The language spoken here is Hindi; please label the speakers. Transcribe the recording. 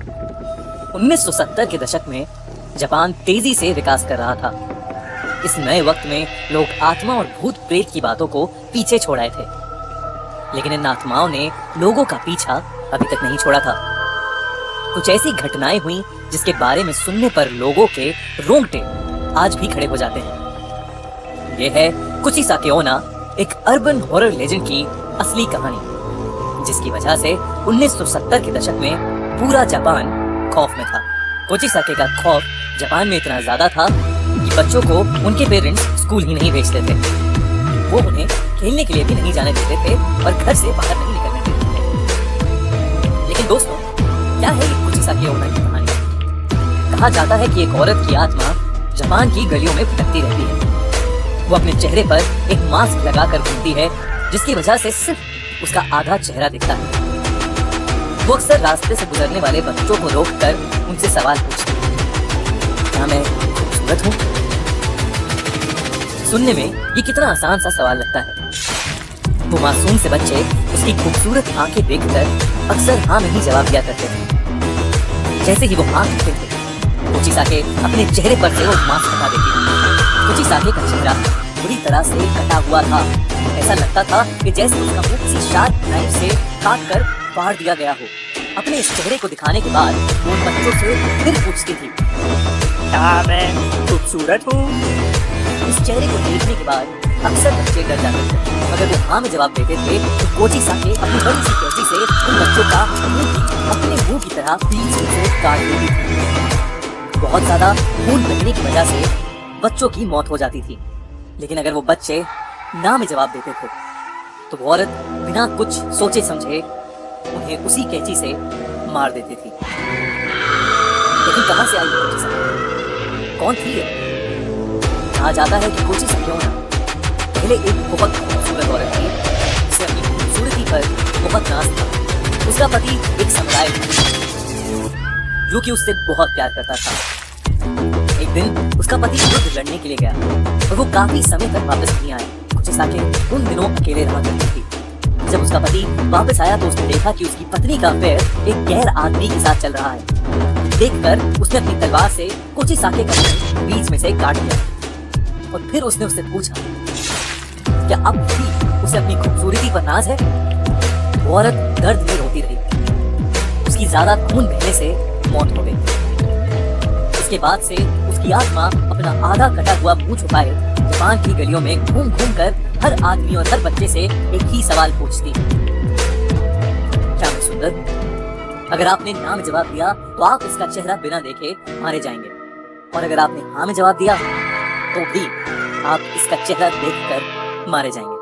Speaker 1: 1970 के दशक में जापान तेजी से विकास कर रहा था। इस नए वक्त में लोग आत्मा और भूत प्रेत की बातों को पीछे छोड़ आए थे, लेकिन इन आत्माओं ने लोगों का पीछा अभी तक नहीं छोड़ा था। कुछ ऐसी घटनाएं हुई जिसके बारे में सुनने पर लोगों के रोंगटे आज भी खड़े हो जाते हैं। यह है कुचिसाके ओना, एक अर्बन हॉरर लेजेंड की असली कहानी, जिसकी वजह से 1970 के दशक में पूरा जापान खौफ में था। कुचिसाके का खौफ जापान में इतना ज्यादा था कि बच्चों को उनके पेरेंट्स स्कूल ही नहीं भेजते थे। वो उन्हें खेलने के लिए भी नहीं जाने देते थे और घर से बाहर नहीं निकलने देते थे। लेकिन दोस्तों, क्या है ये कुचिसाके ओना की कहानी? कहा जाता है कि एक औरत की आत्मा जापान की गलियों में भटकती रहती है। वो अपने चेहरे पर एक मास्क लगाकर घूमती है, जिसकी वजह से सिर्फ उसका आधा चेहरा दिखता है। वो अक्सर रास्ते से गुजरने वाले बच्चों को रोककर उनसे सवाल पूछती है, क्या मैं खूबसूरत हूँ? सुनने में ये कितना आसान सा सवाल लगता है। वो मासूम से बच्चे उसकी खूबसूरत आंखें देखकर अक्सर हाँ में ही जवाब दिया करते थे। जैसे ही वो हाँ कहते थे, कुचिसाके अपने चेहरे पर से वो मास्क हटा देती थी। कुचिसाके का चेहरा पूरी तरह से कटा हुआ था। ऐसा लगता था कि जैसे उसका मुंह किसी शार्प नाइफ से काट कर फाड़ दिया गया हो। अपने इस चेहरे को दिखाने के बाद वो उन बच्चों से फिर पूछती थी, क्या मैं खूबसूरत हूँ? इस चेहरे को देखने के बाद अक्सर बच्चे डर जाते थे। अगर वो हाँ में जवाब देते थे तो कुचिसाके अपनी बड़ी सी कैंची से उन बच्चों का मुंह अपने मुंह की तरह बीच से काट देती थी। बहुत ज्यादा खून बहने की वजह से बच्चों की मौत हो जाती थी। लेकिन अगर वो बच्चे ना में जवाब देते थे तो वो औरत बिना कुछ सोचे समझे उन्हें उसी कैंची से मार देती थी। लेकिन कहां से आई कुचिसाके? कौन थी ये? कहा जाता है कि कुचिसाके ओना पहले एक बहुत खूबसूरत औरत थी, जिसे अपनी खूबसूरती पर बहुत नाज था। उसका पति एक समुराय जो कि उससे बहुत प्यार करता था। एक दिन उसका पति युद्ध लड़ने के लिए गया और वो काफी समय तक वापस नहीं आया। कुचिसाके उन दिनों अकेले रहा करती थी। जब उसका पति वापस आया तो उसने देखा कि उसकी पत्नी का पैर एक गैर आदमी के साथ चल रहा है। देखकर उसने अपनी तलवार से कुचिसाके का पैर बीच में से काट दिया और फिर उसने उससे पूछा, क्या अब भी उसे अपनी खूबसूरती पर नाज है? वो औरत दर्द में रोती रही। उसकी ज्यादा खून बहने से मौत हो गई। इसके बाद से उसकी आत्मा अपना आधा कटा हुआ मुंह छुपाए जापान की गलियों में घूम घूम कर हर आदमी और हर बच्चे से एक ही सवाल पूछती, क्या मैं सुंदर हूँ? अगर आपने ना में जवाब दिया तो आप इसका चेहरा बिना देखे मारे जाएंगे, और अगर आपने हाँ में जवाब दिया तो भी आप इसका चेहरा देखकर मारे जाएंगे।